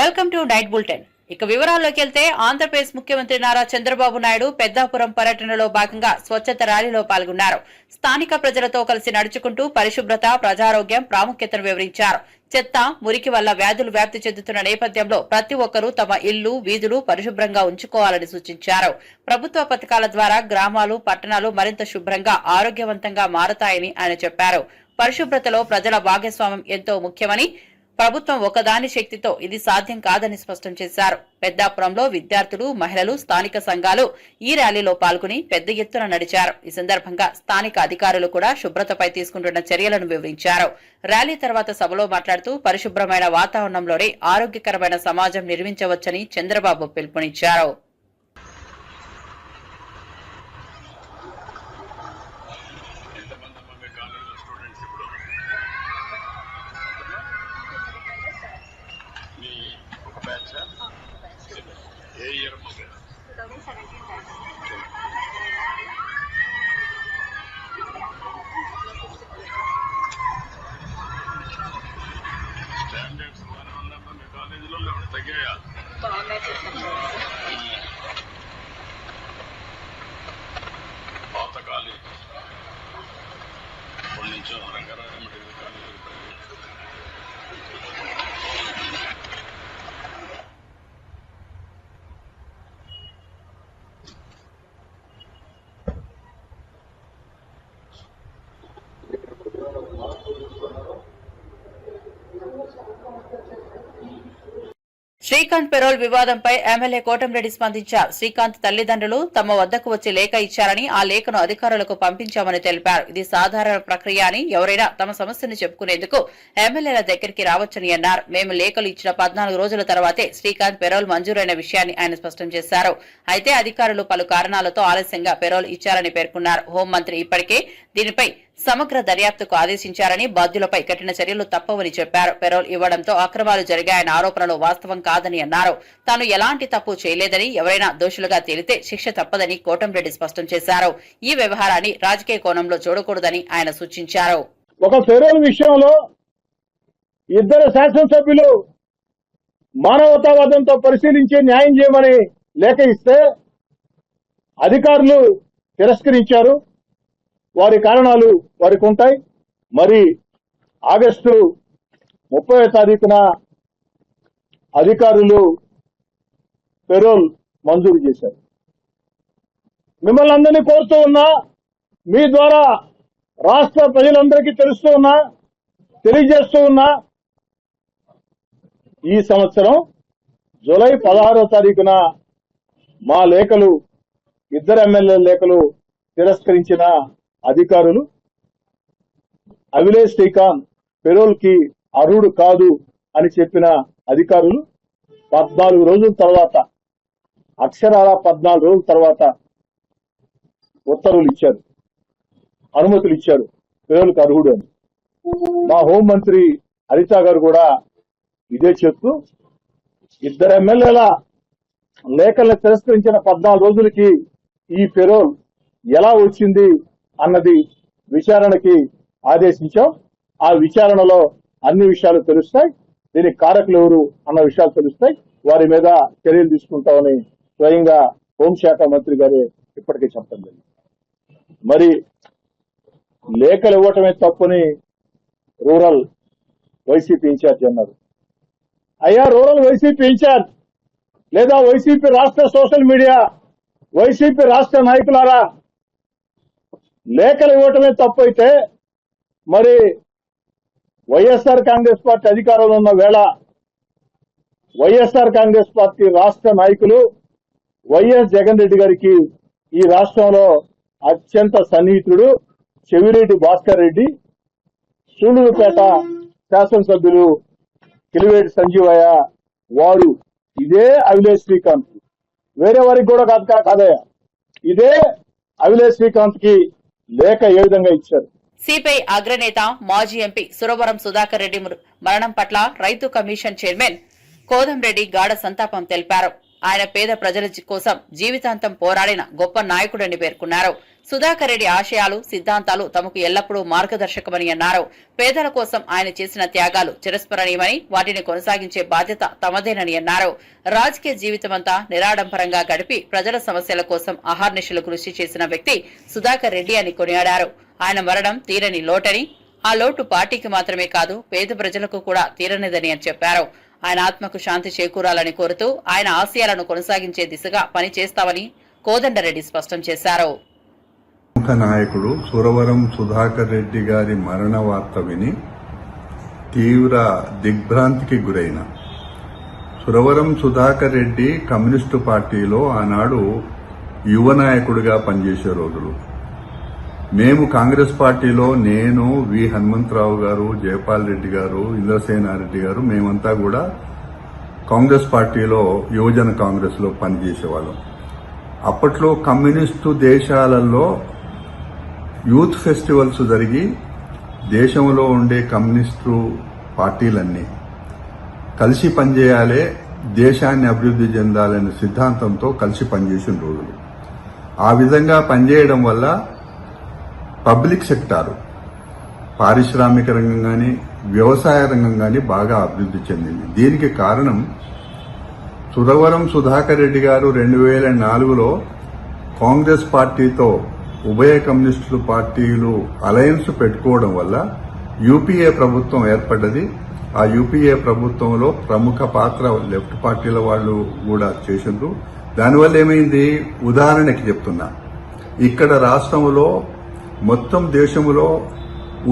Welcome to night bulletin. ఇక వివరాల్లోకి వెళ్తే ఆంధ్రప్రదేశ్ ముఖ్యమంత్రి నారా చంద్రబాబు నాయుడు పెద్దాపురం పర్యటనలో భాగంగా స్వచ్ఛత ర్యాలీలో పాల్గొన్నారు. స్థానిక ప్రజలతో కలిసి నడుచుకుంటూ పరిశుభ్రత, ప్రజారోగ్యం ప్రాముఖ్యతను వివరించారు. చెత్త, మురికి వల్ల వ్యాధులు వ్యాప్తి చెందుతున్న నేపథ్యంలో ప్రతి ఒక్కరూ తమ ఇళ్లు, వీధులు పరిశుభ్రంగా ఉంచుకోవాలని సూచించారు. ప్రభుత్వ పథకాల ద్వారా గ్రామాలు, పట్టణాలు మరింత శుభ్రంగా, ఆరోగ్యవంతంగా మారతాయని ఆయన చెప్పారు. పరిశుభ్రతలో ప్రజల భాగస్వామ్యం ఎంతో ముఖ్యమని, ప్రభుత్వం ఒకదాని శక్తితో ఇది సాధ్యం కాదని స్పష్టం చేశారు. పెద్దాపురంలో విద్యార్థులు, మహిళలు, స్థానిక సంఘాలు ఈ ర్యాలీలో పాల్గొని పెద్ద ఎత్తున నడిచారు. ఈ సందర్భంగా స్థానిక అధికారులు కూడా శుభ్రతపై తీసుకుంటున్న చర్యలను వివరించారు. ర్యాలీ తర్వాత సభలో మాట్లాడుతూ పరిశుభ్రమైన వాతావరణంలోనే ఆరోగ్యకరమైన సమాజం నిర్మించవచ్చని చంద్రబాబు పిలుపునిచ్చారు. పాతకాలి నుంచో Rangaraya medical college Srikanth parole వివాదంపై ఎమ్మెల్యే కోటంరెడ్డి స్పందించారు. శ్రీకాంత్ తల్లిదండ్రులు తమ వద్దకు వచ్చి లేఖ ఇచ్చారని, ఆ లేఖను అధికారులకు పంపించామని తెలిపారు. ఇది సాధారణ ప్రక్రియ అని, ఎవరైనా తమ సమస్యను చెప్పుకునేందుకు ఎమ్మెల్యేల దగ్గరికి రావచ్చని అన్నారు. మేము లేఖలు ఇచ్చిన 14 రోజుల తర్వాతే శ్రీకాంత్ పెరోల్ మంజూరైన విషయాన్ని ఆయన స్పష్టం చేశారు. అయితే అధికారులు పలు కారణాలతో ఆలస్యంగా పెరోల్ ఇచ్చారని పేర్కొన్నారు. హోంమంత్రి ఇప్పటికే దీనిపై సమగ్ర దర్యాప్తుకు ఆదేశించారని, బాధ్యులపై కఠిన చర్యలు తప్పవని చెప్పారు. పెరోల్ ఇవ్వడంతో అక్రమాలు జరిగాయన్న ఆరోపణలు వాస్తవం కాదని అన్నారు. తాను ఎలాంటి తప్పు చేయలేదని, ఎవరైనా దోషులుగా తేలితే శిక్ష తప్పదని కోటంరెడ్డి స్పష్టం చేశారు. ఈ వ్యవహారాన్ని రాజకీయ కోణంలో చూడకూడదని ఆయన సూచించారు. ఒక పెరోల్ విషయంలో ఇద్దరు శాసనసభ్యులు మానవతావాదంతో పరిశీలించి న్యాయం చేయమని లేఖ ఇస్తే అధికారులు తిరస్కరించారు. వారి కారణాలు వారికి ఉంటాయి. మరి ఆగస్టు 30వ తారీఖున అధికారులు పెరోల్ మంజూరు చేశారు. మిమ్మల్ని అందరినీ కోరుతూ ఉన్నా, మీ ద్వారా రాష్ట్ర ప్రజలందరికీ తెలియజేస్తూ ఉన్నా, ఈ సంవత్సరం జూలై 16వ తారీఖున మా లేఖలు, ఇద్దరు ఎమ్మెల్యే లేఖలు తిరస్కరించిన అధికారులు అవిలేష్ శ్రీకాంత్ పెరోల్ కి అర్హుడు కాదు అని చెప్పిన అధికారులు 14 రోజుల తర్వాత, అక్షరాల 14 రోజుల తర్వాత ఉత్తర్వులు ఇచ్చారు, అనుమతులు ఇచ్చారు పెరోల్ కి అర్హుడు అని. మా హోంమంత్రి హరిత గారు కూడా ఇదే చెప్తూ, ఇద్దరు ఎమ్మెల్యేల లేఖలను తిరస్కరించిన 14 రోజులకి ఈ పెరోల్ ఎలా వచ్చింది అన్నది విచారణకి ఆదేశించాం. ఆ విచారణలో అన్ని విషయాలు తెలుస్తాయి. దీనికి కారకులు ఎవరు అన్న విషయాలు తెలుస్తాయి. వారి మీద చర్యలు తీసుకుంటామని స్వయంగా హోంశాఖ మంత్రి గారే ఇప్పటికే చెప్పడం జరిగింది. మరి లేఖలు ఇవ్వటమే తప్పుని రూరల్ వైసీపీ ఇన్ఛార్జ్ అన్నారు. అయ్యా, రూరల్ వైసీపీ ఇన్ఛార్జ్ లేదా వైసీపీ రాష్ట్ర సోషల్ మీడియా, వైసీపీ రాష్ట్ర నాయకులారా, లేఖలు ఇవ్వటమే తప్పు అయితే మరి వైఎస్ఆర్ కాంగ్రెస్ పార్టీ అధికారంలో ఉన్న వేళ వైఎస్ఆర్ కాంగ్రెస్ పార్టీ రాష్ట్ర నాయకులు వైఎస్ జగన్ రెడ్డి గారికి ఈ రాష్ట్రంలో అత్యంత సన్నిహితుడు చెవిరెడ్డి భాస్కర్ రెడ్డి, సూళ్లూరుపేట శాసనసభ్యులు కిలివేటి సంజీవయ్య, వారు ఇదే అవిలేష్ శ్రీకాంత్, వేరే వారికి కూడా కాదయ్యా, ఇదే అవిలేష్ శ్రీకాంత్ కి లేఖ ఏ విధంగా ఇచ్చారు. సిపిఐ అగ్రనేత, మాజీ ఎంపీ సురవరం సుధాకర్ రెడ్డి మరణం పట్ల రైతు కమిషన్ చైర్మన్ కోదంరెడ్డి గాఢ సంతాపం తెలిపారు. ఆయన పేద ప్రజల కోసం జీవితాంతం పోరాడిన గొప్ప నాయకుడని పేర్కొన్నారు. సుధాకర్ రెడ్డి ఆశయాలు, సిద్ధాంతాలు తమకు ఎల్లప్పుడూ మార్గదర్శకమని అన్నారు. పేదల కోసం ఆయన చేసిన త్యాగాలు చిరస్మరణీయమని, వాటిని కొనసాగించే బాధ్యత తమదేనని అన్నారు. రాజకీయ జీవితమంతా నిరాడంబరంగా గడిపి ప్రజల సమస్యల కోసం అహర్నిశలు కృషి చేసిన వ్యక్తి సుధాకర్ రెడ్డి అని కొనియాడారు. ఆయన మరణం తీరని లోటని, ఆ లోటు పార్టీకి మాత్రమే కాదు పేద ప్రజలకు కూడా తీరనిదని అని చెప్పారు. ఆయన ఆత్మకు శాంతి చేకూరాలని కోరుతూ ఆయన ఆశయాలను కొనసాగించే దిశగా పనిచేస్తామని కోదండరెడ్డి స్పష్టం చేశారు. ప్రముఖ నాయకుడు సురవరం సుధాకర్ రెడ్డి గారి మరణ వార్త విని తీవ్ర దిగ్భ్రాంతికి గురైన సురవరం సుధాకర్ రెడ్డి కమ్యూనిస్టు పార్టీలో ఆనాడు యువ నాయకుడిగా పనిచేసే రోజులు. మేము కాంగ్రెస్ పార్టీలో నేను, వి హనుమంతరావు గారు, జయపాల్ రెడ్డి గారు, ఇంద్రసేనారెడ్డి గారు మేమంతా కూడా కాంగ్రెస్ పార్టీలో యువజన కాంగ్రెస్ లో పనిచేసేవాళ్ళం. అప్పట్లో కమ్యూనిస్టు దేశాలలో యూత్ ఫెస్టివల్స్ జరిగి దేశంలో ఉండే కమ్యూనిస్టు పార్టీలన్నీ కలిసి పనిచేయాలి, దేశాన్ని అభివృద్ధి చెందాలనే సిద్ధాంతంతో కలిసి పనిచేసిన రోజులు. ఆ విధంగా పనిచేయడం వల్ల పబ్లిక్ సెక్టారు, పారిశ్రామిక రంగం కానీ వ్యవసాయ రంగం కానీ బాగా అభివృద్ధి చెందింది. దీనికి కారణం సురవరం సుధాకర్ రెడ్డి గారు 2004లో కాంగ్రెస్ పార్టీతో ఉభయ కమ్యూనిస్టు పార్టీలు అలయన్స్ పెట్టుకోవడం వల్ల యూపీఏ ప్రభుత్వం ఏర్పడ్డది. ఆ యూపీఏ ప్రభుత్వంలో ప్రముఖ పాత్ర లెఫ్ట్ పార్టీల వాళ్ళు కూడా చేసిండ్రు. దానివల్ల ఏమైంది, ఉదాహరణకి చెప్తున్నా, ఇక్కడ రాష్ట్రంలో మొత్తం దేశంలో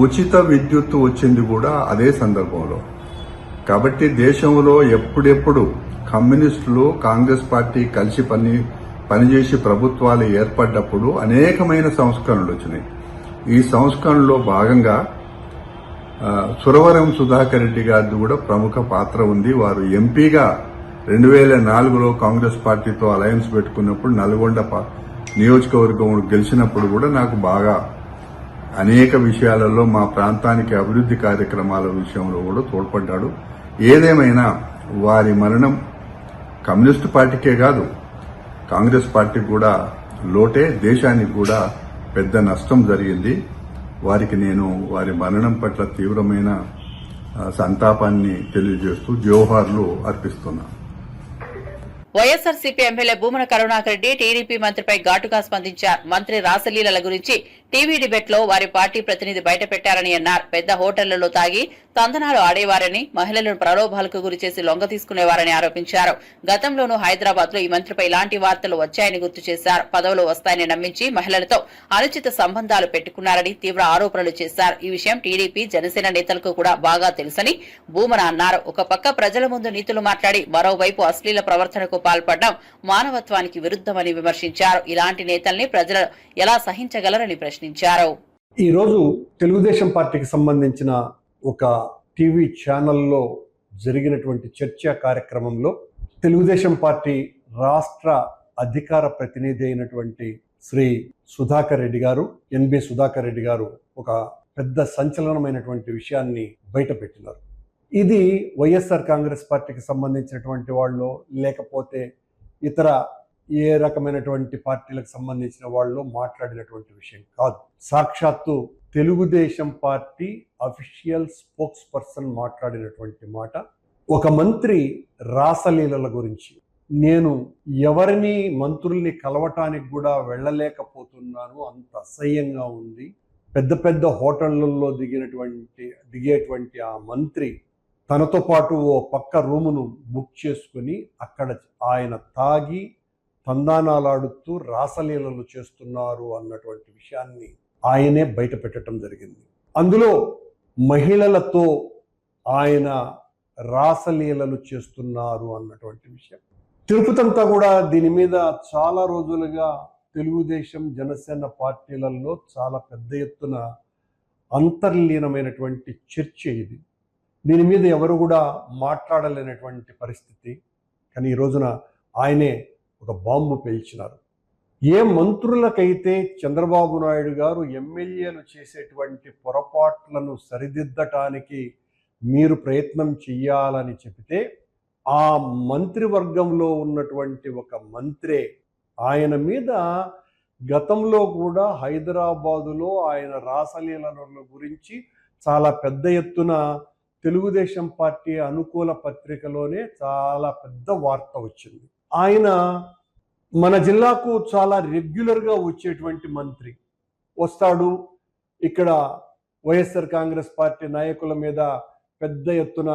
ఉచిత విద్యుత్తు వచ్చింది కూడా అదే సందర్భంలో. కాబట్టి దేశంలో ఎప్పుడెప్పుడు కమ్యూనిస్టులు కాంగ్రెస్ పార్టీ కలిసి పనిచేసి ప్రభుత్వాలు ఏర్పడ్డప్పుడు అనేకమైన సంస్కరణలు వచ్చినాయి. ఈ సంస్కరణలో భాగంగా సురవరం సుధాకర్ రెడ్డి గారిది కూడా ప్రముఖ పాత్ర ఉంది. వారు ఎంపీగా 2004లో కాంగ్రెస్ పార్టీతో అలయన్స్ పెట్టుకున్నప్పుడు నల్గొండ నియోజకవర్గం గెలిచినప్పుడు కూడా నాకు బాగా అనేక విషయాలలో మా ప్రాంతానికి అభివృద్ధి కార్యక్రమాల విషయంలో కూడా తోడ్పడ్డాడు. ఏదేమైనా వారి మరణం కమ్యూనిస్టు పార్టీకే కాదు కాంగ్రెస్ పార్టీకి కూడా లోటే, దేశానికి కూడా పెద్ద నష్టం జరిగింది. వారికి నేను వారి మరణం పట్ల తీవ్రమైన సంతాపాన్ని తెలియజేస్తూ జోహార్లు అర్పిస్తున్నా. వైఎస్సార్సీపీ ఎమ్మెల్యే భూమన కరుణాకర్ రెడ్డి టీడీపీ మంత్రిపై ఘాటుగా స్పందించారు. మంత్రి రాసలీలల గురించి టీవీ డిబేట్ లో వారి పార్టీ ప్రతినిధి బయటపెట్టారని అన్నారు. పెద్ద హోటళ్లలో తాగి తందనాలు ఆడేవారని, మహిళలను ప్రలోభాలకు గురిచేసి లొంగ తీసుకునేవారని ఆరోపించారు. గతంలోనూ హైదరాబాద్ లో ఈ మంత్రిపై ఇలాంటి వార్తలు వచ్చాయని గుర్తు చేశారు. పదవులు వస్తాయని నమ్మించి మహిళలతో అనుచిత సంబంధాలు పెట్టుకున్నారని తీవ్ర ఆరోపణలు చేశారు. ఈ విషయం టీడీపీ, జనసేన నేతలకు కూడా బాగా తెలుసని భూమన అన్నారు. ఒక పక్క ప్రజల ముందు నీతులు మాట్లాడి మరోవైపు అశ్లీల ప్రవర్తనకు పాల్పడడం మానవత్వానికి విరుద్దమని విమర్శించారు. ఇలాంటి నేతల్ని ప్రజలు ఎలా సహించగలరని ప్రశ్నించారు. ఈ రోజు తెలుగుదేశం పార్టీకి సంబంధించిన ఒక టీవీ ఛానల్లో జరిగినటువంటి చర్చా కార్యక్రమంలో తెలుగుదేశం పార్టీ రాష్ట్ర అధికార ప్రతినిధి అయినటువంటి శ్రీ సుధాకర్ రెడ్డి గారు, ఎన్బి సుధాకర్ రెడ్డి గారు ఒక పెద్ద సంచలనమైనటువంటి విషయాన్ని బయటపెట్టినారు. ఇది వైఎస్ఆర్ కాంగ్రెస్ పార్టీకి సంబంధించినటువంటి వాళ్ళు, లేకపోతే ఇతర ఏ రకమైనటువంటి పార్టీలకు సంబంధించిన వాళ్ళు మాట్లాడినటువంటి విషయం కాదు. సాక్షాత్తు Telugu Desam party official spokes person మాట్లాడినటువంటి మాట. ఒక మంత్రి రాసలీలల గురించి, నేను ఎవరిని మంత్రుల్ని కలవటానికి కూడా వెళ్ళలేకపోతున్నాను, అంత అసహ్యంగా ఉంది. పెద్ద పెద్ద హోటళ్లలో దిగేటువంటి ఆ మంత్రి తనతో పాటు ఓ పక్క రూమును బుక్ చేసుకుని అక్కడ ఆయన తాగి తందానాలాడుతూ రాసలీలలు చేస్తున్నారు అన్నటువంటి విషయాన్ని ఆయనే బయట పెట్టడం జరిగింది. అందులో మహిళలతో ఆయన రాసలీలలు చేస్తున్నారు అన్నటువంటి విషయం. తిరుపతంతా కూడా దీని మీద చాలా రోజులుగా తెలుగుదేశం, జనసేన పార్టీలలో చాలా పెద్ద ఎత్తున అంతర్లీనమైనటువంటి చర్చ ఇది. దీని మీద ఎవరు కూడా మాట్లాడలేనటువంటి పరిస్థితి. కానీ ఈ రోజున ఆయనే ఒక బాంబు పేల్చినారు. ఏ మంత్రులకైతే చంద్రబాబు నాయుడు గారు ఎమ్మెల్యేలు చేసేటువంటి పొరపాట్లను సరిదిద్దటానికి మీరు ప్రయత్నం చెయ్యాలని చెబితే, ఆ మంత్రివర్గంలో ఉన్నటువంటి ఒక మంత్రే ఆయన మీద గతంలో కూడా హైదరాబాదులో ఆయన రాసలీలల గురించి చాలా పెద్ద ఎత్తున తెలుగుదేశం పార్టీ అనుకూల పత్రికలోనే చాలా పెద్ద వార్త వచ్చింది. ఆయన మన జిల్లాకు చాలా రెగ్యులర్గా వచ్చేటువంటి మంత్రి, వస్తాడు, ఇక్కడ వైఎస్ఆర్ కాంగ్రెస్ పార్టీ నాయకుల మీద పెద్ద ఎత్తున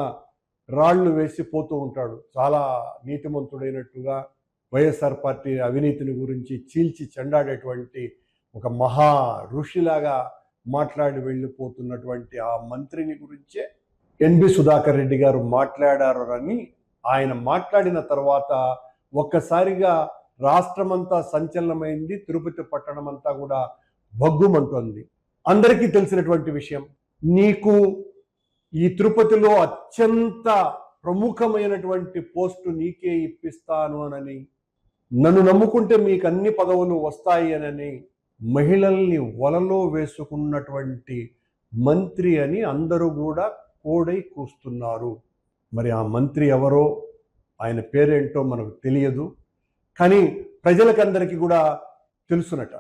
రాళ్లు వేసి పోతూ ఉంటాడు. చాలా నీతిమంతుడైనట్టుగా వైఎస్ఆర్ పార్టీ అవినీతిని గురించి చీల్చి చెండాడేటువంటి ఒక మహా ఋషిలాగా మాట్లాడి వెళ్ళిపోతున్నటువంటి ఆ మంత్రిని గురించే ఎన్బి సుధాకర్ రెడ్డి గారు మాట్లాడారని, ఆయన మాట్లాడిన తర్వాత ఒక్కసారిగా రాష్ట్రమంతా సంచలనమైంది, తిరుపతి పట్టణం అంతా కూడా భగ్గుమంటోంది. అందరికీ తెలిసినటువంటి విషయం, నీకు ఈ తిరుపతిలో అత్యంత ప్రముఖమైనటువంటి పోస్టు నీకే ఇప్పిస్తాను అని, నన్ను నమ్ముకుంటే మీకు అన్ని పదవులు వస్తాయి అని మహిళల్ని వలలో వేసుకున్నటువంటి మంత్రి అని అందరూ కూడా కోడై కూస్తున్నారు. మరి ఆ మంత్రి ఎవరో, ఆయన పేరేంటో మనకు తెలియదు, కానీ ప్రజలకందరికీ కూడా తెలుసునట.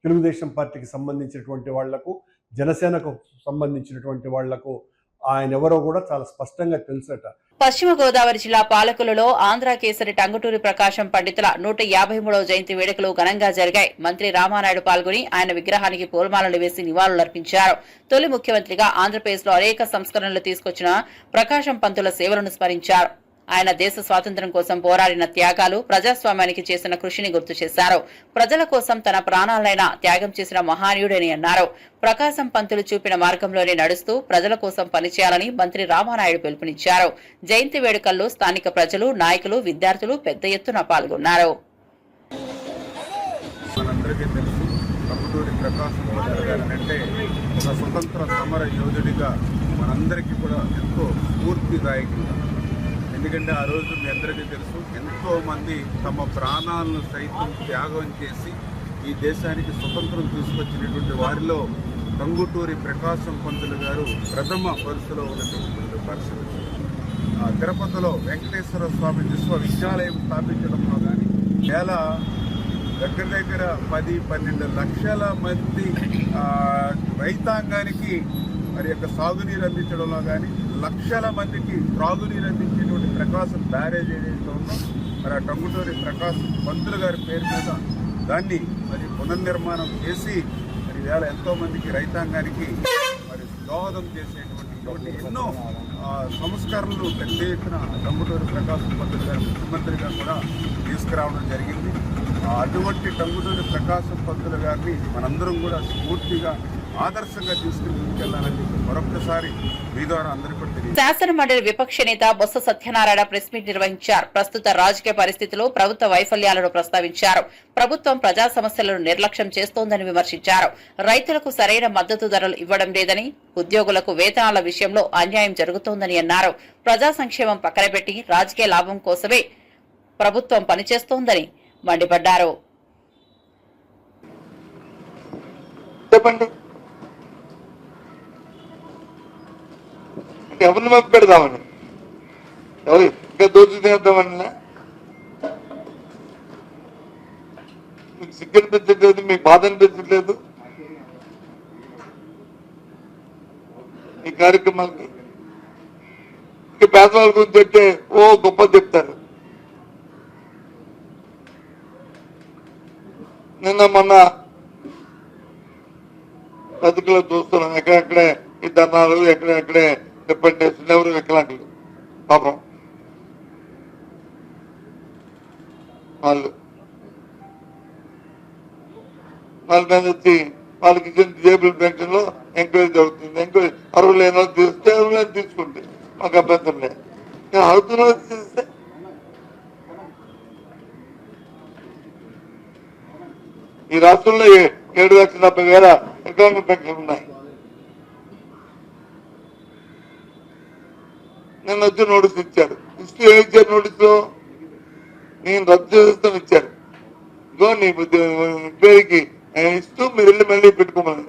తెలుగుదేశం పార్టీకి సంబంధించినటువంటి వాళ్లకు, జనసేనకు సంబంధించినటువంటి వాళ్లకు ఆయన ఎవరో కూడా చాలా స్పష్టంగా తెలుసట. పశ్చిమ గోదావరి జిల్లా పాలకులలో ఆంధ్ర కేసరి టంగుటూరి ప్రకాశం పండితుల 153వ జయంతి వేడుకలు ఘనంగా జరిగాయి. మంత్రి రామానాయుడు పాల్గొని ఆయన విగ్రహానికి పూలమాలలు వేసి నివాళులర్పించారు. తొలి ముఖ్యమంత్రిగా ఆంధ్రప్రదేశ్ లో అనేక సంస్కరణలు తీసుకొచ్చిన ప్రకాశం పంతుల సేవలను స్మరించారు. ఆయన దేశ స్వాతంత్ర్యం కోసం పోరాడిన త్యాగాలు, ప్రజాస్వామ్యానికి చేసిన కృషిని గుర్తు చేశారు. ప్రజల కోసం తన ప్రాణాలైనా త్యాగం చేసిన మహానీయుడని అన్నారు. ప్రకాశం పంతులు చూపిన మార్గంలోనే నడుస్తూ ప్రజల కోసం పనిచేయాలని మంత్రి రామానాయుడు పిలుపునిచ్చారు. జయంతి వేడుకల్లో స్థానిక ప్రజలు, నాయకులు, విద్యార్థులు పెద్ద ఎత్తున పాల్గొన్నారు. మనందరికీ తెలుసు, టంగుటూరి ప్రకాశం పంతులు గారు అంటే ఒక స్వతంత్ర సమర యోధుడిగా మనందరికీ కూడా ఎంతో స్ఫూర్తిదాయకంగా. ఎందుకంటే ఆ రోజు మీ అందరికీ తెలుసు, ఎంతోమంది తమ ప్రాణాలను సైతం త్యాగం చేసి ఈ దేశానికి స్వతంత్రం తీసుకొచ్చినటువంటి వారిలో టంగుటూరి ప్రకాశం పంతులు గారు ప్రథమ వరుసలో ఉన్నటువంటి పరిస్థితి. తిరుపతిలో వెంకటేశ్వర స్వామి విశ్వవిద్యాలయం స్థాపించడంలో కానీ, దగ్గర 10-12 లక్షల మంది రైతాంగానికి మరి యొక్క సాగునీరు అందించడంలో కానీ, లక్షల మందికి త్రాగునీరు అందించేటువంటి ప్రకాశం బ్యారేజ్ ఏదైతే ఉందో, మరి ఆ టంగుటూరి ప్రకాశం పంతులు గారి పేరు మీద దాన్ని మరి పునర్నిర్మాణం చేసి మరి వేళ ఎంతోమందికి రైతాంగానికి మరి దోహదం చేసేటువంటి ఎన్నో సంస్కరణలు పెద్ద ఎత్తున టంగుటూరి ప్రకాశం పంతులు గారు ముఖ్యమంత్రిగా కూడా తీసుకురావడం జరిగింది. అటువంటి టంగుటూరి ప్రకాశం పంతులు గారిని మనందరం కూడా స్ఫూర్తిగా, ఆదర్శంగా తీసుకుని ముందుకెళ్లాలని మరొకసారి మీ ద్వారా అందరికీ తెలియదు. శాసన మండలి విపక్ష నేత బొత్స సత్యనారాయణ ప్రెస్ మీట్ నిర్వహించారు. ప్రస్తుత రాజకీయ పరిస్థితుల్లో ప్రభుత్వ వైఫల్యాలను ప్రస్తావించారు. ప్రభుత్వం ప్రజా సమస్యలను నిర్లక్ష్యం చేస్తోందని విమర్శించారు. రైతులకు సరైన మద్దతు ధరలు ఇవ్వడం లేదని, ఉద్యోగులకు వేతనాల విషయంలో అన్యాయం జరుగుతోందని అన్నారు. ప్రజా సంక్షేమం పక్కన పెట్టి రాజకీయ లాభం కోసమే ప్రభుత్వం పనిచేస్తోందని మండిపడ్డారు. చెప్పండి, ఎవరిని మప్పి పెడదామని, ఎవరు ఇంకా దోచి తినేద్దామని? మీకు సిగ్గు అనిపించట్లేదు, మీకు బాధ అనిపించట్లేదు ఈ కార్యక్రమాలకి? ఇంకా పేదవాళ్ళ గురించి చెప్తే ఓ గొప్ప చెప్తారు. నిన్న మొన్న బతుకులో చూస్తున్నాం, ఎక్కడెక్కడే ఈ ధర్నాలు, ఎక్కడెక్కడే రిప్రజెంటేషన్, ఎవరు వికలాంగులు పాపం వాళ్ళ మీద వచ్చి వాళ్ళకి ఇచ్చిన డిజేబుల్ పెన్షన్ లో ఎంక్వైరీ జరుగుతుంది. ఎంక్వైరీ అర్హులు లేని వాళ్ళు తీస్తే, అర్హులు లేని తీసుకుంటే మాకు అభ్యంతరం లేదు. అర్హుతున్న వాళ్ళు తీస్తే ఈ రాష్ట్రంలో 7,70,000 వికలాంగుల పెన్షన్లు ఉన్నాయి. నిన్న వచ్చి నోటీస్ ఇచ్చారు. ఇస్తూ ఏమి ఇచ్చారు? నోటీసులో నేను రద్దు చేస్తాం ఇచ్చారు. ఇగో నీ పేరుకి ఇస్తూ మీరు వెళ్ళి మళ్ళీ పెట్టుకోమని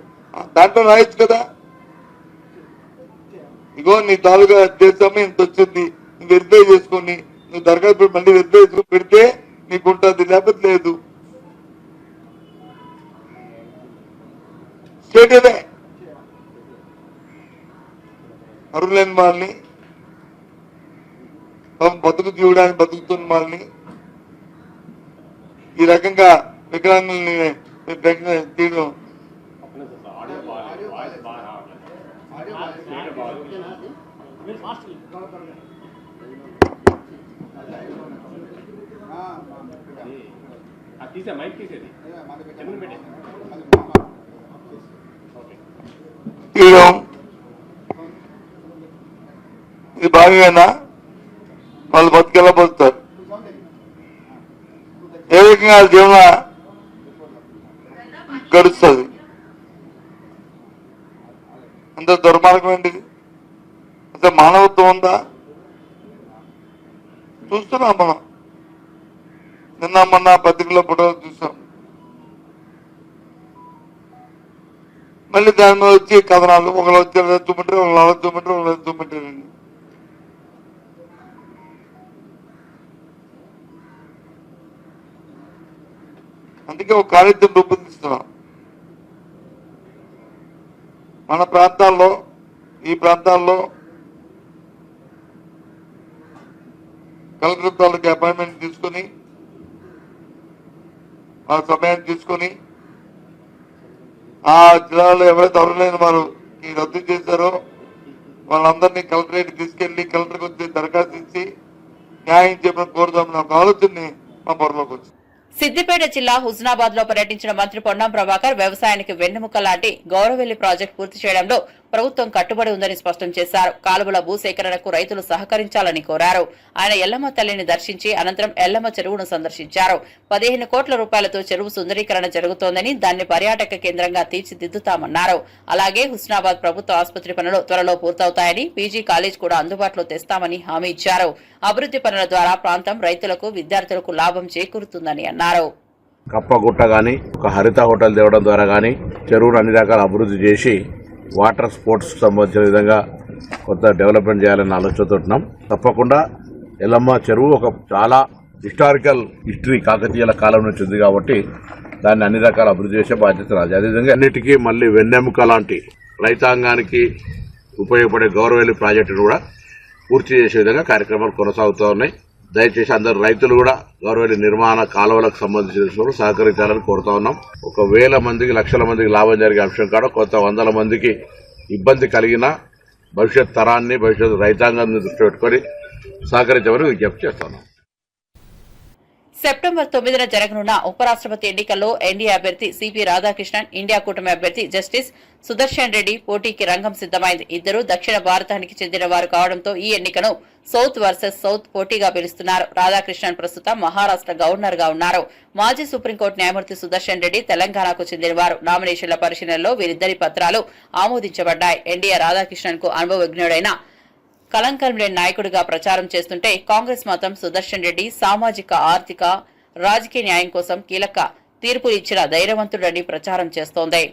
దాంట్లో రాయొచ్చు కదా. ఇగో నీ తాలూకా చేస్తాము, ఇంత వచ్చింది, నువ్వు వెరిఫై చేసుకొని నువ్వు దరఖాస్తు మళ్ళీ వెరిఫై చేసుకుని పెడితే నీకు ఉంటుంది, లేకపోతే లేదు. స్టేట్ అదే. అరువులేని వాళ్ళని, బతుకు తీయడానికి బతుకుతున్న వాళ్ళని ఈ రకంగా వికలాంగుల్ని తీయడం తీయడం ఇది భాగంగా వాళ్ళు బతికెలా బతుకుతారు, ఏ రకంగా జీవన గడుస్తుంది. అంత దుర్మార్గం ఏంటిది? అంత మానవత్వం ఉందా? చూస్తున్నాం మనం. నిన్న మొన్న పత్రికలో ఫోటోలు చూసాం. మళ్ళీ దాని మీద వచ్చి కథనాలు, ఒకళ్ళు వచ్చి తుమ్మిటారు, ఒకళ్ళు అలా తుమ్మిటారు, ఒకళ్ళు తుమ్మిటారండి. అందుకే ఒక కార్యక్రమం రూపొందిస్తున్నాం. మన ప్రాంతాల్లో, ఈ ప్రాంతాల్లో కలెక్టర్ తాలూకు అపాయింట్మెంట్ తీసుకొని, ఆ సమయాన్ని తీసుకొని, ఆ జిల్లాలో ఎవరైతే అర్హులైన వారు ఈ రద్దు చేశారో వాళ్ళందరినీ కలెక్టరేట్ తీసుకెళ్లి కలెక్టర్కి వచ్చి దరఖాస్తు ఇచ్చి న్యాయం చెప్పడం కోరుదామని ఒక ఆలోచనని మా బుర్రలోకి వచ్చింది. సిద్దిపేట జిల్లా హుస్నాబాద్ లో పర్యటించిన మంత్రి పొన్నం ప్రభాకర్ వ్యవసాయానికి వెన్నెముక లాంటి గౌరవెల్లి ప్రాజెక్టు పూర్తి చేయడంలో ప్రభుత్వం కట్టుబడి ఉందని స్పష్టం చేశారు. కాలువల భూసేకరణకు రైతులు సహకరించాలని కోరారు. ఆయన ఎల్లమ్మ తల్లిని దర్శించి అనంతరం ఎల్లమ్మ చెరువును సందర్శించారు. 15 కోట్ల రూపాయలతో చెరువు సుందరీకరణ జరుగుతోందని, దాన్ని పర్యాటక కేంద్రంగా తీర్చిదిద్దుతామన్నారు. అలాగే హుస్నాబాద్ ప్రభుత్వ ఆసుపత్రి పనులు త్వరలో పూర్తవుతాయని, పీజీ కాలేజ్ కూడా అందుబాటులో తెస్తామని హామీ ఇచ్చారు. అభివృద్ది పనుల ద్వారా ప్రాంతం రైతులకు, విద్యార్థులకు లాభం చేకూరుతుందని అన్నారు. కప్పగుట్ట కానీ, ఒక హరిత హోటల్ తేవడం ద్వారా కానీ చెరువును అన్ని రకాల అభివృద్ధి చేసి వాటర్ స్పోర్ట్స్ సంబంధించిన విధంగా కొంత డెవలప్మెంట్ చేయాలని ఆలోచనతో ఉంటున్నాం. తప్పకుండా ఎల్లమ్మ చెరువు ఒక చాలా హిస్టరీ కాకతీయుల కాలం నుంచి ఉంది కాబట్టి దాన్ని అన్ని రకాల అభివృద్ధి చేసే బాధ్యత రాదు. అదేవిధంగా అన్నిటికీ మళ్ళీ వెన్నెముక లాంటి రైతాంగానికి ఉపయోగపడే గౌరవెల్లి ప్రాజెక్టును కూడా పూర్తి చేసే విధంగా కార్యక్రమాలు కొనసాగుతూ ఉన్నాయి. దయచేసి అందరు రైతులు కూడా గౌరవెల్లి నిర్మాణ కాలువలకు సంబంధించిన సహకరించాలని కోరుతా ఉన్నాం. 1,000 మందికి, లక్షల మందికి లాభం జరిగే అంశం కాడ కొంత 100 మందికి ఇబ్బంది కలిగిన భవిష్యత్ తరాన్ని, భవిష్యత్ రైతాంగాన్ని దృష్టి పెట్టుకుని సహకరించమని విజ్ఞప్తి చేస్తున్నాం. సెప్టెంబర్ 9న జరగనున్న ఉపరాష్ట్రపతి ఎన్నికల్లో ఎన్డీఏ అభ్యర్థి సిపి రాధాకృష్ణన్, ఇండియా కూటమి అభ్యర్థి జస్టిస్ సుదర్శన్ రెడ్డి పోటీకి రంగం సిద్దమైంది. ఇద్దరు దక్షిణ భారతానికి చెందిన వారు కావడంతో ఈ ఎన్నికను సౌత్ వర్సెస్ సౌత్ పోటీగా పిలుస్తున్నారు. రాధాకృష్ణన్ ప్రస్తుతం మహారాష్ట్ర గవర్నర్ గా ఉన్నారు. మాజీ సుప్రీంకోర్టు న్యాయమూర్తి సుదర్శన్ రెడ్డి తెలంగాణకు చెందినవారు. నామినేషన్ల పరిశీలనలో వీరిద్దరి పత్రాలు ఆమోదించబడ్డాయి. ఎన్డీఏ రాధాకృష్ణన్ కు అనుభవజ్ఞుడైన కలంకం లేని నాయకుడిగా ప్రచారం చేస్తుంటే, కాంగ్రెస్ మాత్రం సుదర్శన్ రెడ్డి సామాజిక, ఆర్థిక, రాజకీయ న్యాయం కోసం కీలక తీర్పులు ఇచ్చిన ధైర్యవంతుడని ప్రచారం చేస్తోంది.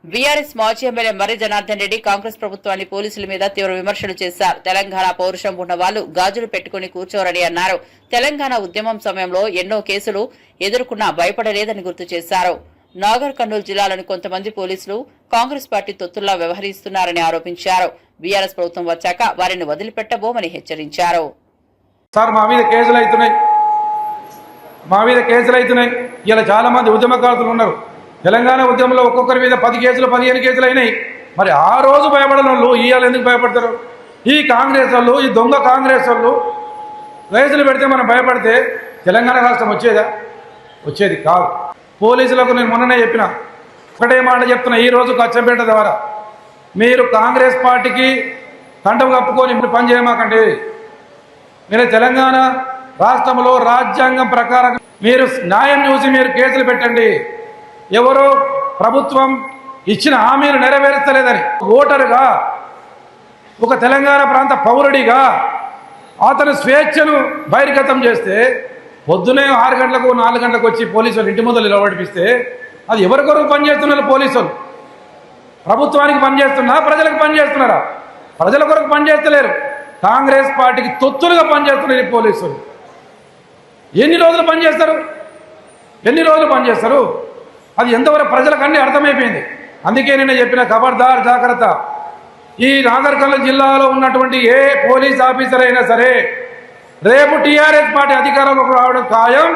బీఆర్ఎస్ మాజీ ఎమ్మెల్యే మర్రి జనార్దన్ రెడ్డి కాంగ్రెస్ ప్రభుత్వాన్ని, పోలీసుల మీద తీవ్ర విమర్శలు చేశారు. తెలంగాణ పౌరుషం ఉన్న వాళ్లు గాజులు పెట్టుకుని కూర్చోరని అన్నారు. తెలంగాణ ఉద్యమం సమయంలో ఎన్నో కేసులు ఎదుర్కొన్నా భయపడలేదని గుర్తు చేశారు. నాగర్ కర్నూలు జిల్లాలోని కొంతమంది పోలీసులు కాంగ్రెస్ పార్టీ తొత్తుల్లా వ్యవహరిస్తున్నారని ఆరోపించారు. బీఆర్ఎస్ ప్రభుత్వం వచ్చాక వారిని వదిలిపెట్టబోమని హెచ్చరించారు. మా మీద కేసులు అవుతున్నాయి. ఇలా చాలా మంది ఉద్యమకారులు ఉన్నారు. తెలంగాణ ఉద్యమంలో ఒక్కొక్కరి మీద 10 కేసులు, 15 కేసులు అయినాయి. మరి ఆ రోజు భయపడని వాళ్ళు ఇవాళ ఎందుకు భయపడతారు? ఈ కాంగ్రెస్ వాళ్ళు, ఈ దొంగ కాంగ్రెస్ వాళ్ళు కేసులు పెడితే మనం భయపడితే తెలంగాణ రాష్ట్రం వచ్చేదా? వచ్చేది కాదు. పోలీసులకు నేను మొన్ననే చెప్పిన ఒకటే మాట చెప్తున్నా, ఈ రోజు కచ్చంపేట ద్వారా మీరు కాంగ్రెస్ పార్టీకి కంఠం కప్పుకొని పని చేయమాకండి. మీరు తెలంగాణ రాష్ట్రంలో రాజ్యాంగం ప్రకారం మీరు న్యాయం చూసి మీరు కేసులు పెట్టండి. ఎవరో ప్రభుత్వం ఇచ్చిన హామీలు నెరవేర్చలేదని ఓటరుగా, ఒక తెలంగాణ ప్రాంత పౌరుడిగా అతను స్వేచ్ఛను బహిర్గతం చేస్తే పొద్దునే 6 గంటలకు 4 గంటలకు వచ్చి పోలీసులు ఇంటి ముందు నిలబడిపిస్తే అది ఎవరి కొరకు పనిచేస్తున్నారు? పోలీసులు ప్రభుత్వానికి పనిచేస్తున్నా, ప్రజలకు పనిచేస్తున్నారా? ప్రజల కొరకు పనిచేస్తలేరు. కాంగ్రెస్ పార్టీకి తొత్తులుగా పనిచేస్తున్నారు ఈ పోలీసులు. ఎన్ని రోజులు పనిచేస్తారు? అది ఎంతవరకు ప్రజలకు అన్నీ అర్థమైపోయింది. అందుకే నేను చెప్పిన ఖబర్దార్ జాగ్రత్త. ఈ నాగర్ కర్నూలు జిల్లాలో ఉన్నటువంటి ఏ పోలీస్ ఆఫీసర్ అయినా సరే రేపు టీఆర్ఎస్ పార్టీ అధికారంలోకి రావడం ఖాయం.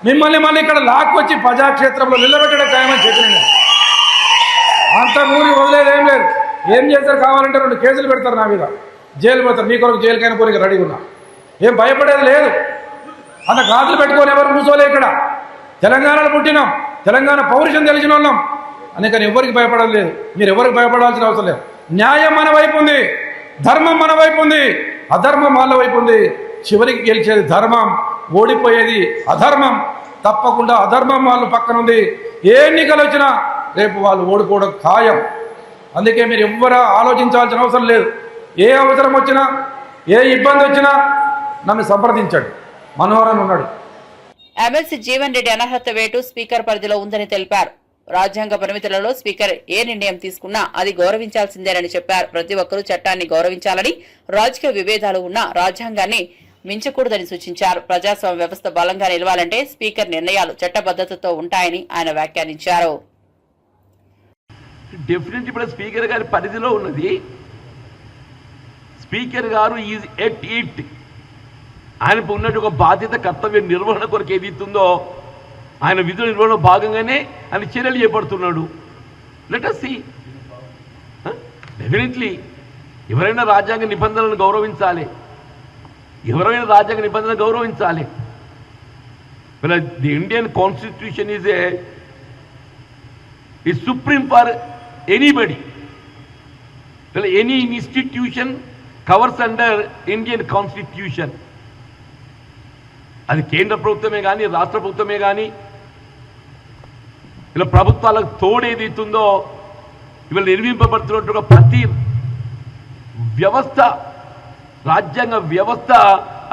మిమ్మల్ని మళ్ళీ ఇక్కడ లాక్కొచ్చి ప్రజాక్షేత్రంలో నిలబెట్టడం ఖాయమని చెప్పిన. అంత ఊరి వదిలేదేం లేదు. ఏం చేస్తారు కావాలంటే 2 కేసులు పెడతారు నా మీద, జైలు పెడతారు. మీ కొరకు జైలుకైనా పోనీ రెడీగా ఉన్నా, ఏం భయపడేది లేదు. అంత గాజులు పెట్టుకొని ఎవరు కూర్చోలే. ఇక్కడ తెలంగాణలో పుట్టినాం, తెలంగాణ పౌరుషం తెలిసిన వాళ్ళం, అందుకని ఎవరికి భయపడలేదు లేదు. మీరు ఎవరికి భయపడాల్సిన అవసరం లేదు. న్యాయం మన వైపు ఉంది, ధర్మం మన వైపు ఉంది, అధర్మం వాళ్ళ వైపు ఉంది. చివరికి గెలిచేది ధర్మం, ఓడిపోయేది అధర్మం. తప్పకుండా అధర్మం వాళ్ళు పక్కన ఉంది. ఏ ఎన్నికలు వచ్చినా రేపు వాళ్ళు ఓడిపోవడం ఖాయం. అందుకే మీరు ఎవ్వరూ ఆలోచించాల్సిన అవసరం లేదు. ఏ అవసరం వచ్చినా, ఏ ఇబ్బంది వచ్చినా నన్ను సంప్రదించండి. మనోహరన్ ఉన్నాడు. ఎమ్మెల్సీ జీవన్ రెడ్డి అనర్హత వేటు స్పీకర్ పరిధిలో ఉందని తెలిపారు. రాజ్యాంగ పరిమితులలో స్పీకర్ ఏ నిర్ణయం తీసుకున్నా అది గౌరవించాల్సిందేనని చెప్పారు. ప్రతి ఒక్కరూ చట్టాన్ని గౌరవించాలని, రాజకీయ విభేదాలు ఉన్నా రాజ్యాంగాన్ని మించకూడదని సూచించారు. ప్రజాస్వామ్య వ్యవస్థ బలంగా నిలవాలంటే స్పీకర్ నిర్ణయాలు చట్టబద్దతతో ఉంటాయని ఆయన వ్యాఖ్యానించారు. డెఫినెట్ ఇప్పుడు స్పీకర్ గారి పరిధిలో ఉన్నది. స్పీకర్ గారు ఈజ్ ఎట్ ఇట్. ఆయనకు ఉన్నట్టు ఒక బాధ్యత, కర్తవ్య నిర్వహణ కొరకు ఏది ఇస్తుందో ఆయన విధుల నిర్వహణ భాగంగానే ఆయన చర్యలు చేపడుతున్నాడు. Let us see. డెఫినెట్లీ ఎవరైనా రాజ్యాంగ నిబంధనలను గౌరవించాలి, ఎవరైనా రాజ్యాంగ నిబంధనలు గౌరవించాలి. The Indian constitution is supreme for anybody. Any institution covers under Indian constitution. అది కేంద్ర ప్రభుత్వమే కానీ, రాష్ట్ర ప్రభుత్వమే కానీ, ఇలా ప్రభుత్వాలకు తోడేదైతుందో ఇవాళ నిర్మింపబడుతున్నట్టుగా ప్రతి వ్యవస్థ, రాజ్యాంగ వ్యవస్థ,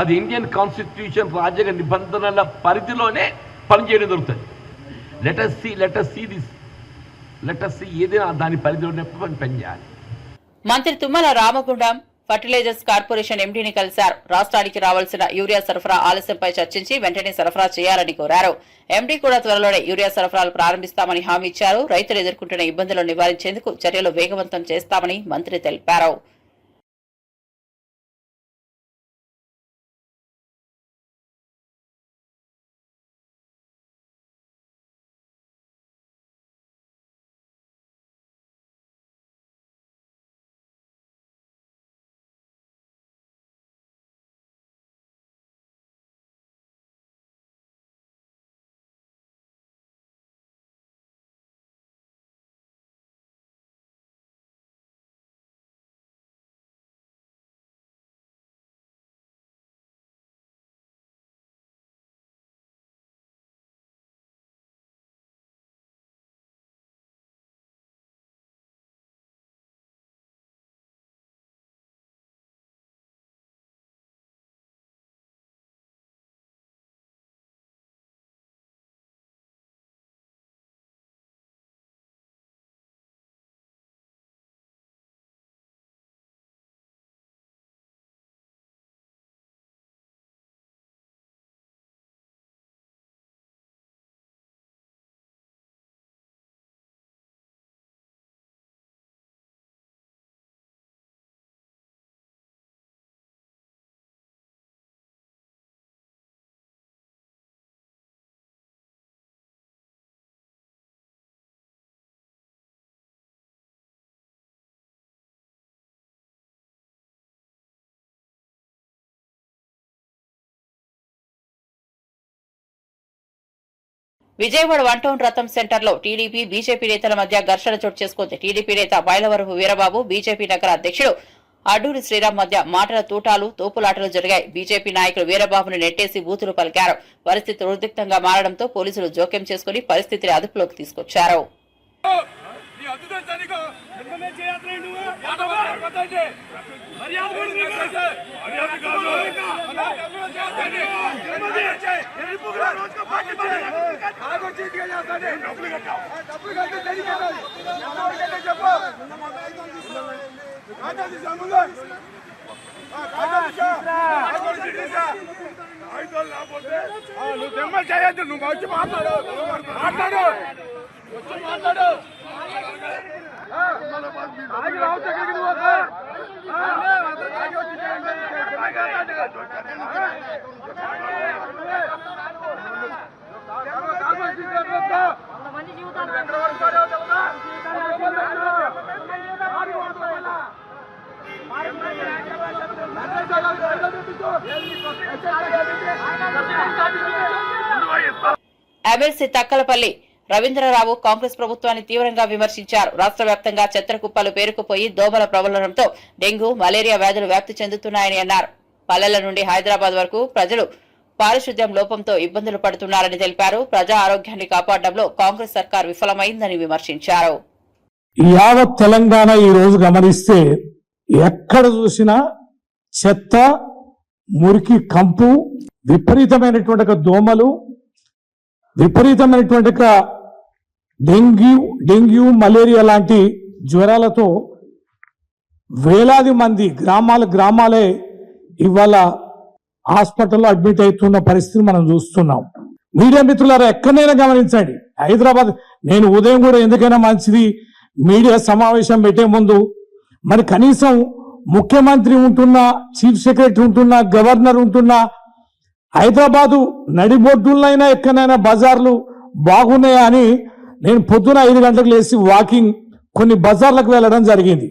అది ఇండియన్ కాన్స్టిట్యూషన్ రాజ్యాంగ నిబంధనల పరిధిలోనే పనిచేయడం జరుగుతుంది. Let us see this. Let us see ఏదైనా దాని పరిధిలోనే పనిచేయాలి. మంత్రి తుమ్మల రామగుండం ఫర్టిలైజర్స్ కార్పొరేషన్ ఎండీని కలిశారు. రాష్ట్రానికి రావాల్సిన యూరియా సరఫరా ఆలస్యంపై చర్చించి వెంటనే సరఫరా చేయాలని కోరారు. ఎండీ కూడా త్వరలోనే యూరియా సరఫరాలు ప్రారంభిస్తామని హామీ ఇచ్చారు. రైతులు ఎదుర్కొంటున్న ఇబ్బందులను నివారించేందుకు చర్యలు వేగవంతం చేస్తామని మంత్రి తెలిపారు. విజయవాడ 1 టౌన్ రథం సెంటర్లో టీడీపీ, బీజేపీ నేతల మధ్య ఘర్షణ చోటు చేసుకుంది. టీడీపీ నేత బైలవరపు వీరబాబు, బీజేపీ నగర అధ్యక్షుడు అడ్డూరి శ్రీరామ్ మధ్య మాటల తూటాలు, తోపులాటలు జరిగాయి. బీజేపీ నాయకులు వీరబాబును నెట్టేసి బూతులు పలికారు. పరిస్థితి ఉద్రిక్తంగా మారడంతో పోలీసులు జోక్యం చేసుకుని పరిస్థితిని అదుపులోకి తీసుకొచ్చారు. నువ్వు చేయొద్దు, నువ్వు వచ్చి మాట్లాడు. ఎమ్మెల్సీ తక్కలపల్లి రవీంద్రరావు కాంగ్రెస్ ప్రభుత్వాన్ని తీవ్రంగా విమర్శించారు. రాష్ట్ర వ్యాప్తంగా చెత్త కుప్పలు పేరుకుపోయి దోమల ప్రబలనంతో డెంగూ, మలేరియా వ్యాధులు వ్యాప్తి చెందుతున్నాయని అన్నారు. పల్లెల నుండి హైదరాబాద్ వరకు ప్రజలు పారిశుద్ధ్యం లోపంతో ఇబ్బందులు పడుతున్నారని తెలిపారు. ప్రజా ఆరోగ్యాన్ని కాపాడడంలో కాంగ్రెస్ సర్కార్ విఫలమైందని విమర్శించారు. యావత్ తెలంగాణ ఈ రోజు గమనిస్తే ఎక్కడ చూసినా చెత్త, మురికి కంపు, విపరీతమైనటువంటి దోమలు, విపరీతమైనటువంటి డెంగ్యూ, మలేరియా లాంటి జ్వరాలతో వేలాది మంది గ్రామాలే ఇవాళ హాస్పిటల్లో అడ్మిట్ అవుతున్న పరిస్థితిని మనం చూస్తున్నాం. మీడియా మిత్రులారా ఎక్కడైనా గమనించండి. హైదరాబాద్, నేను ఉదయం కూడా ఎందుకైనా మంచిది మీడియా సమావేశం పెట్టే ముందు మరి కనీసం ముఖ్యమంత్రి ఉంటున్నా, చీఫ్ సెక్రటరీ ఉంటున్నా, గవర్నర్ ఉంటున్నా, హైదరాబాదు నడిబొడ్డులైనా ఎక్కడైనా బజార్లు బాగున్నాయా అని నేను పొద్దున 5 గంటలకు లేచి వాకింగ్ కొన్ని బజార్లకు వెళ్ళడం జరిగింది.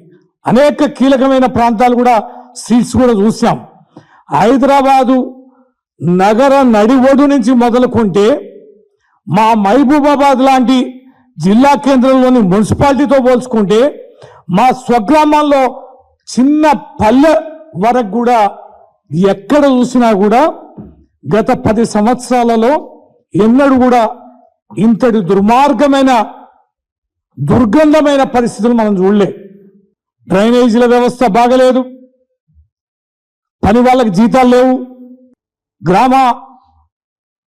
అనేక కీలకమైన ప్రాంతాలు కూడా స్ట్రీట్స్ కూడా చూసాం. హైదరాబాదు నగర నడిబొడ్డు నుంచి మొదలుకుంటే మా మహబూబాబాద్ లాంటి జిల్లా కేంద్రంలోని మున్సిపాలిటీతో పోల్చుకుంటే మా స్వగ్రామాల్లో చిన్న పల్లె వరకు కూడా ఎక్కడ చూసినా కూడా గత 10 సంవత్సరాలలో ఎన్నడూ కూడా ఇంతటి దుర్గంధమైన పరిస్థితులు మనం చూడలే. డ్రైనేజీల వ్యవస్థ బాగలేదు, పని వాళ్ళకి జీతాలు లేవు, గ్రామ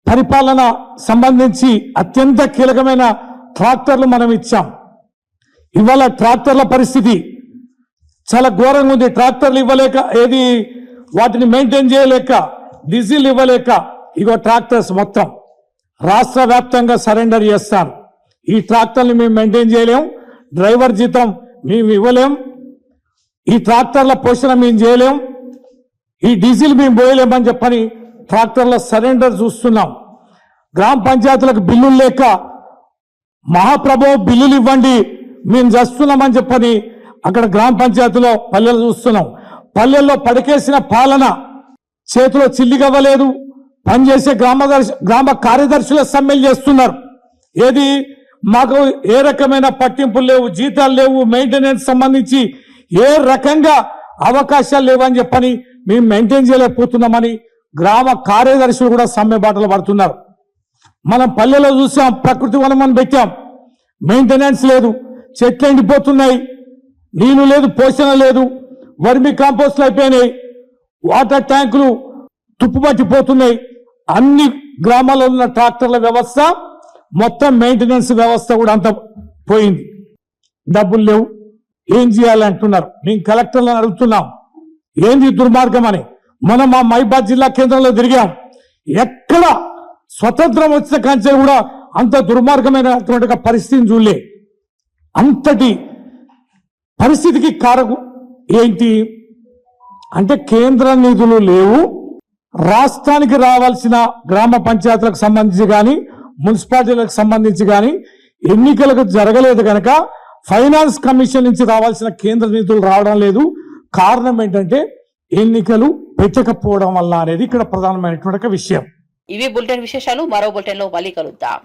పరిపాలన సంబంధించి అత్యంత కీలకమైన ట్రాక్టర్లు మనం ఇచ్చాం. ఇవాళ ట్రాక్టర్ల పరిస్థితి చాలా ఘోరంగా ఉంది. ట్రాక్టర్లు ఇవ్వలేక, వాటిని మెయింటైన్ చేయలేక, డీజిల్ ఇవ్వలేక ఇగో ట్రాక్టర్స్ మొత్తం రాష్ట్ర వ్యాప్తంగా సరెండర్ చేస్తాం. ఈ ట్రాక్టర్ని మేము మెయింటైన్ చేయలేం, డ్రైవర్ జీతం మేము ఇవ్వలేం, ఈ ట్రాక్టర్ల పోషణ మేము చేయలేం, ఈ డీజిల్ మేము పోయలేమని చెప్పని ట్రాక్టర్ల సరెండర్ చూస్తున్నాం. గ్రామ పంచాయతీలకు బిల్లులు లేక మహాప్రభు బిల్లులు ఇవ్వండి మేము చేస్తున్నామని చెప్పని అక్కడ గ్రామ పంచాయతీలో పల్లెలు చూస్తున్నాం. పల్లెల్లో పడికేసిన పాలన, చేతిలో చిల్లిగవ్వలేదు, పనిచేసే గ్రామ కార్యదర్శుల సమ్మెలు చేస్తున్నారు. మాకు ఏ రకమైన పట్టింపులు లేవు, జీతాలు లేవు, మెయింటెనెన్స్ సంబంధించి ఏ రకంగా అవకాశాలు లేవని చెప్పని మేము మెయింటైన్ చేయలేకపోతున్నామని గ్రామ కార్యదర్శులు కూడా సమ్మె బాటలు పడుతున్నారు. మనం పల్లెలో చూసాం, ప్రకృతి వనం అని పెట్టాం, మెయింటెనెన్స్ లేదు, చెట్లు ఎండిపోతున్నాయి, నీళ్లు లేదు, పోషణ లేదు, వర్మి కాంపోస్ట్లు అయిపోయినాయి, వాటర్ ట్యాంకులు తుప్పుపట్టిపోతున్నాయి. అన్ని గ్రామాల్లో ఉన్న ట్రాక్టర్ల వ్యవస్థ, మొత్తం మెయింటెనెన్స్ వ్యవస్థ కూడా అంత పోయింది. డబ్బులు లేవు, ఏం చేయాలంటున్నారు. మేము కలెక్టర్లను అడుగుతున్నాం, ఏంది దుర్మార్గం అని. మనం మా మహిబాద్ జిల్లా కేంద్రంలో తిరిగాం, ఎక్కడ స్వతంత్రం వచ్చిన కంచె కూడా అంత దుర్మార్గమైనటువంటి పరిస్థితిని చూడలే. అంతటి పరిస్థితికి కారకం ఏంటి అంటే కేంద్ర నిధులు లేవు, రాష్ట్రానికి రావాల్సిన గ్రామ పంచాయతీలకు సంబంధించి కానీ, మున్సిపాలిటీలకు సంబంధించి కానీ ఎన్నికలకు జరగలేదు కనుక ఫైనాన్స్ కమిషన్ నుంచి రావాల్సిన కేంద్ర నిధులు రావడం లేదు. కారణం ఏంటంటే ఎన్నికలు పెట్టకపోవడం వల్ల అనేది ఇక్కడ ప్రధానమైనటువంటి విషయం. ఇవి బులెటిన్ విశేషాలు. మరో బులెటిన్ లో మళ్ళీ కలుద్దాం.